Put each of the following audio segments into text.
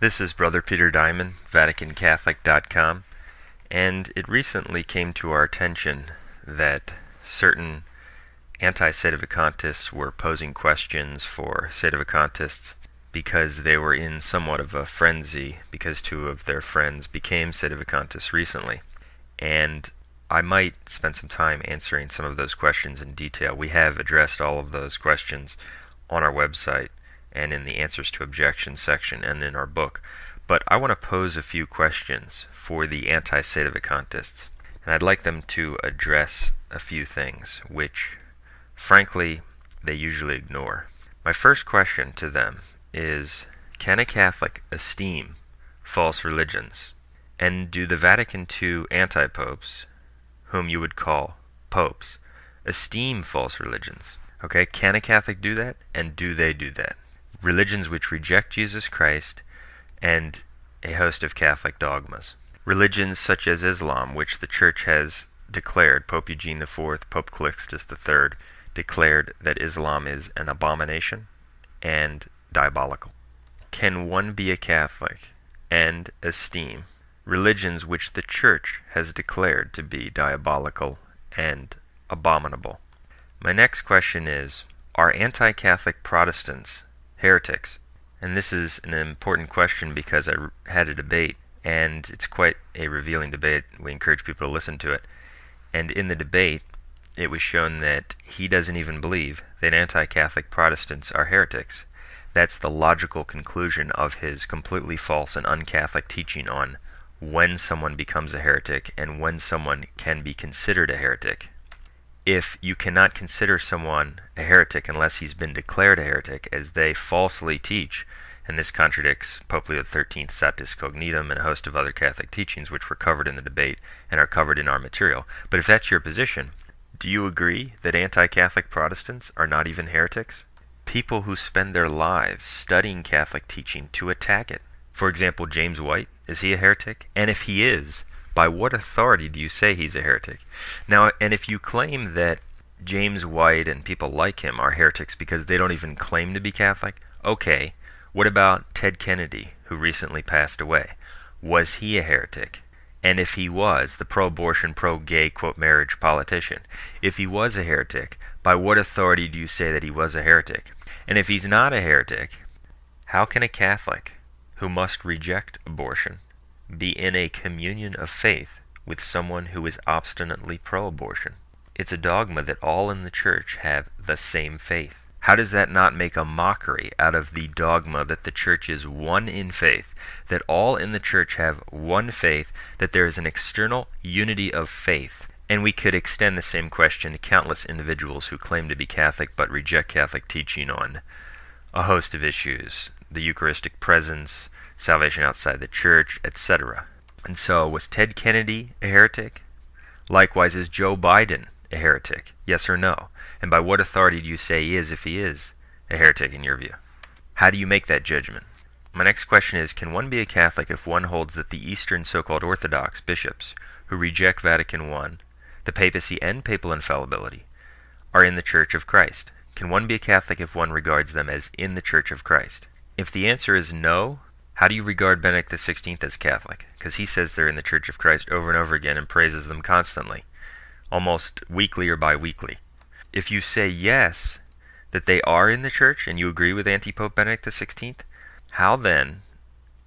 This is Brother Peter Diamond, VaticanCatholic.com, and it recently came to our attention that certain Anti-Sedisvakantists were posing questions for Sedisvakantists because they were in somewhat of a frenzy because two of their friends became Sedisvakantists recently. And I might spend some time answering some of those questions in detail. We have addressed all of those questions on our website and in the Answers to Objections section and in our book. But I want to pose a few questions for the Anti-Sedisvakantists, and I'd like them to address a few things which, frankly, they usually ignore. My first question to them is, can a Catholic esteem false religions? And do the Vatican II anti-popes, whom you would call popes, esteem false religions? Okay, can a Catholic do that? And do they do that? Religions which reject Jesus Christ and a host of Catholic dogmas. Religions such as Islam, which the Church has declared, Pope Eugene IV, Pope Calixtus III, declared that Islam is an abomination and diabolical. Can one be a Catholic and esteem religions which the Church has declared to be diabolical and abominable? My next question is, are anti-Catholic Protestants heretics? And this is an important question because I had a debate, and it's quite a revealing debate. We encourage people to listen to it. And in the debate, it was shown that he doesn't even believe that anti-Catholic Protestants are heretics. That's the logical conclusion of his completely false and un-Catholic teaching on when someone becomes a heretic and when someone can be considered a heretic. If you cannot consider someone a heretic unless he's been declared a heretic, as they falsely teach, and this contradicts Pope Leo XIII's Satis Cognitum and a host of other Catholic teachings which were covered in the debate and are covered in our material. But if that's your position, do you agree that anti-Catholic Protestants are not even heretics? People who spend their lives studying Catholic teaching to attack it. For example, James White, is he a heretic? And if he is, by what authority do you say he's a heretic? Now, and if you claim that James White and people like him are heretics because they don't even claim to be Catholic, okay, what about Ted Kennedy, who recently passed away? Was he a heretic? And if he was, the pro-abortion, pro-gay, quote, marriage politician, if he was a heretic, by what authority do you say that he was a heretic? And if he's not a heretic, how can a Catholic who must reject abortion be in a communion of faith with someone who is obstinately pro-abortion? It's a dogma that all in the Church have the same faith. How does that not make a mockery out of the dogma that the Church is one in faith, that all in the Church have one faith, that there is an external unity of faith? And we could extend the same question to countless individuals who claim to be Catholic but reject Catholic teaching on a host of issues, the Eucharistic presence, salvation outside the Church, etc. And so, was Ted Kennedy a heretic? Likewise, is Joe Biden a heretic? Yes or no? And by what authority do you say he is, if he is a heretic in your view? How do you make that judgment? My next question is, can one be a Catholic if one holds that the Eastern so-called Orthodox bishops who reject Vatican I, the papacy and papal infallibility, are in the Church of Christ? Can one be a Catholic if one regards them as in the Church of Christ? If the answer is no, how do you regard Benedict XVI as Catholic? Because he says they're in the Church of Christ over and over again and praises them constantly, almost weekly or bi-weekly. If you say yes, that they are in the Church, and you agree with Anti-Pope Benedict XVI, how then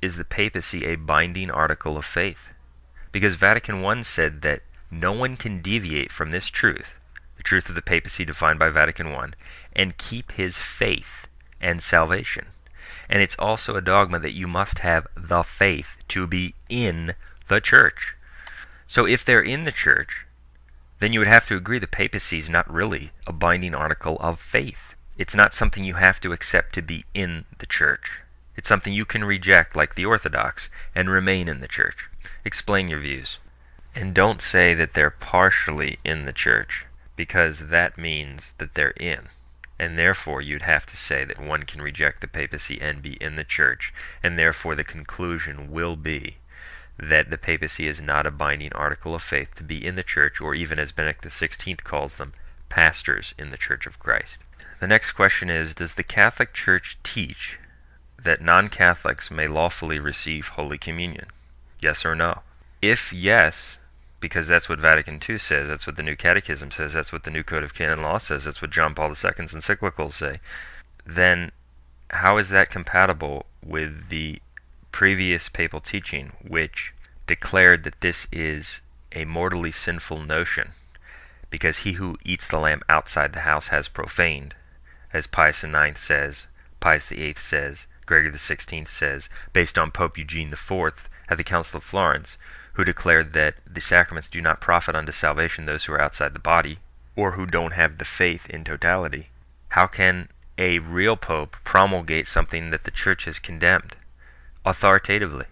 is the papacy a binding article of faith? Because Vatican I said that no one can deviate from this truth, the truth of the papacy defined by Vatican I, and keep his faith and salvation. And it's also a dogma that you must have the faith to be in the Church. So if they're in the Church, then you would have to agree the papacy is not really a binding article of faith. It's not something you have to accept to be in the Church. It's something you can reject, like the Orthodox, and remain in the Church. Explain your views. And don't say that they're partially in the Church, because that means that they're in. And therefore you'd have to say that one can reject the papacy and be in the Church, and therefore the conclusion will be that the papacy is not a binding article of faith to be in the Church, or even as Benedict XVI calls them, pastors in the Church of Christ. The next question is, does the Catholic Church teach that non-Catholics may lawfully receive Holy Communion? Yes or no? If yes, because that's what Vatican II says, that's what the New Catechism says, that's what the New Code of Canon Law says, that's what John Paul II's encyclicals say, then how is that compatible with the previous papal teaching, which declared that this is a mortally sinful notion, because he who eats the lamb outside the house has profaned, as Pius IX says, Pius VIII says, Gregory XVI says, based on Pope Eugene IV at the Council of Florence, who declared that the sacraments do not profit unto salvation those who are outside the body, or who don't have the faith in totality. How can a real pope promulgate something that the Church has condemned authoritatively?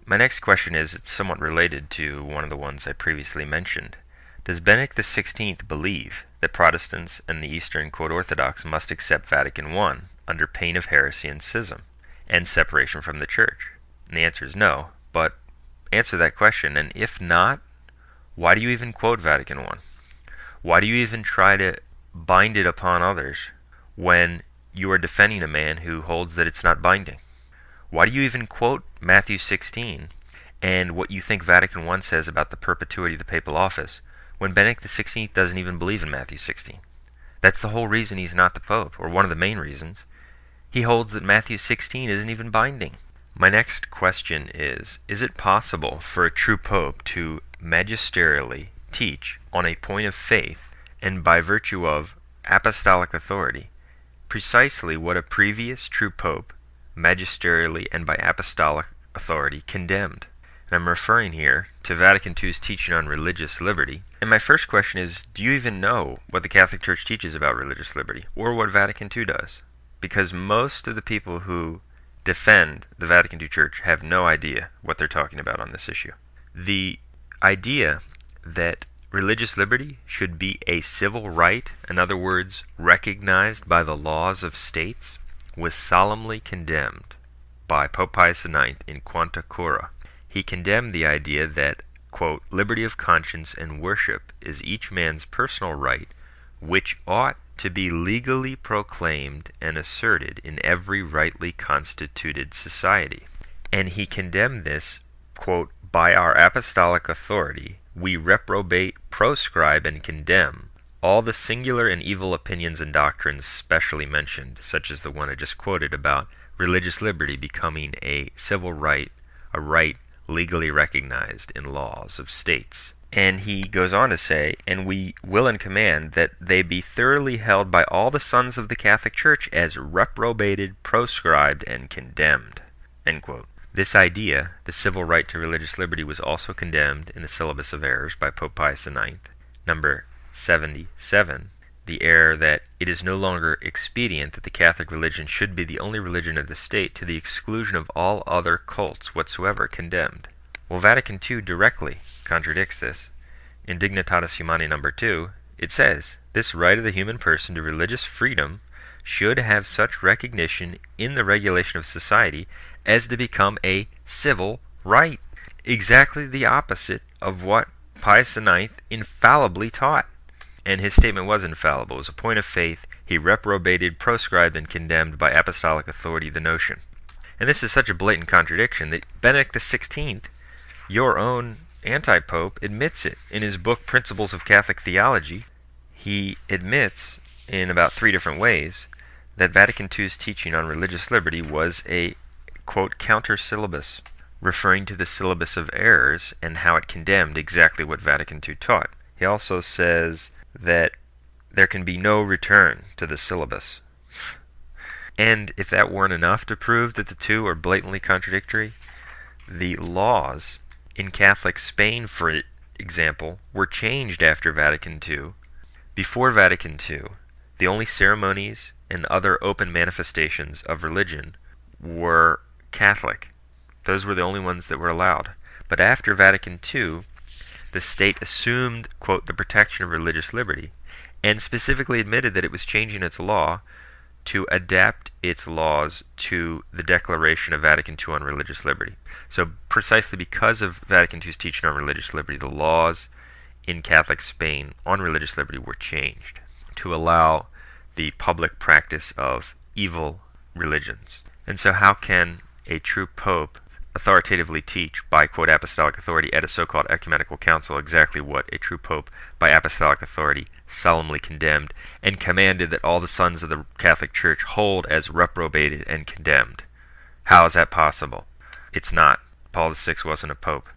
My next question is, it's somewhat related to one of the ones I previously mentioned. Does Benedict XVI believe that Protestants and the Eastern Orthodox must accept Vatican I under pain of heresy and schism, and separation from the Church? And the answer is no, but answer that question, and if not, why do you even quote Vatican I? Why do you even try to bind it upon others when you are defending a man who holds that it's not binding? Why do you even quote Matthew 16 and what you think Vatican I says about the perpetuity of the papal office when Benedict XVI doesn't even believe in Matthew 16? That's the whole reason he's not the Pope, or one of the main reasons. He holds that Matthew 16 isn't even binding. My next question is it possible for a true Pope to magisterially teach on a point of faith and by virtue of apostolic authority precisely what a previous true Pope magisterially and by apostolic authority condemned? And I'm referring here to Vatican II's teaching on religious liberty. And my first question is, do you even know what the Catholic Church teaches about religious liberty, or what Vatican II does? Because most of the people who defend the Vatican II Church have no idea what they're talking about on this issue. The idea that religious liberty should be a civil right, in other words, recognized by the laws of states, was solemnly condemned by Pope Pius IX in Quanta Cura. He condemned the idea that, quote, liberty of conscience and worship is each man's personal right, which ought to be legally proclaimed and asserted in every rightly constituted society. And he condemned this, quote, by our apostolic authority, we reprobate, proscribe, and condemn all the singular and evil opinions and doctrines specially mentioned, such as the one I just quoted about religious liberty becoming a civil right, a right legally recognized in laws of states. And he goes on to say, and we will and command that they be thoroughly held by all the sons of the Catholic Church as reprobated, proscribed, and condemned. End quote. This idea, the civil right to religious liberty, was also condemned in the Syllabus of Errors by Pope Pius IX, number 77, the error that it is no longer expedient that the Catholic religion should be the only religion of the state to the exclusion of all other cults whatsoever condemned. Well, Vatican II directly contradicts this. In Dignitatis Humanae number 2, it says, this right of the human person to religious freedom should have such recognition in the regulation of society as to become a civil right. Exactly the opposite of what Pius IX infallibly taught. And his statement was infallible. It was a point of faith. He reprobated, proscribed, and condemned by apostolic authority the notion. And this is such a blatant contradiction that Benedict XVI, your own anti-pope, admits it. In his book Principles of Catholic Theology, he admits in about 3 different ways that Vatican II's teaching on religious liberty was a, quote, counter-syllabus, referring to the Syllabus of Errors and how it condemned exactly what Vatican II taught. He also says that there can be no return to the syllabus. And if that weren't enough to prove that the two are blatantly contradictory, the laws in Catholic Spain, for example, were changed after Vatican II. Before Vatican II, the only ceremonies and other open manifestations of religion were Catholic. Those were the only ones that were allowed. But after Vatican II, the state assumed, quote, the protection of religious liberty, and specifically admitted that it was changing its law to adapt its laws to the declaration of Vatican II on religious liberty. So precisely because of Vatican II's teaching on religious liberty, the laws in Catholic Spain on religious liberty were changed to allow the public practice of evil religions. And so how can a true pope authoritatively teach by, quote, apostolic authority at a so-called ecumenical council exactly what a true pope by apostolic authority solemnly condemned and commanded that all the sons of the Catholic Church hold as reprobated and condemned? How is that possible? It's not. Paul VI wasn't a pope.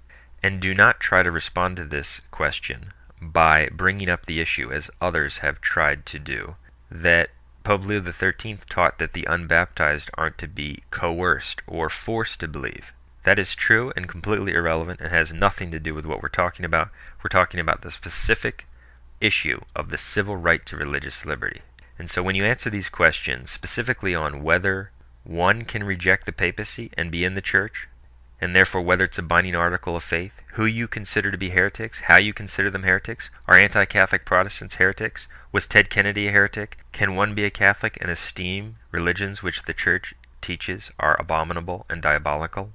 And do not try to respond to this question by bringing up the issue, as others have tried to do, that Pope Leo XIII taught that the unbaptized aren't to be coerced or forced to believe. That is true and completely irrelevant and has nothing to do with what we're talking about. We're talking about the specific issue of the civil right to religious liberty. And so when you answer these questions, specifically on whether one can reject the papacy and be in the church, and therefore whether it's a binding article of faith, who you consider to be heretics, how you consider them heretics, are anti-Catholic Protestants heretics, was Ted Kennedy a heretic, can one be a Catholic and esteem religions which the church teaches are abominable and diabolical?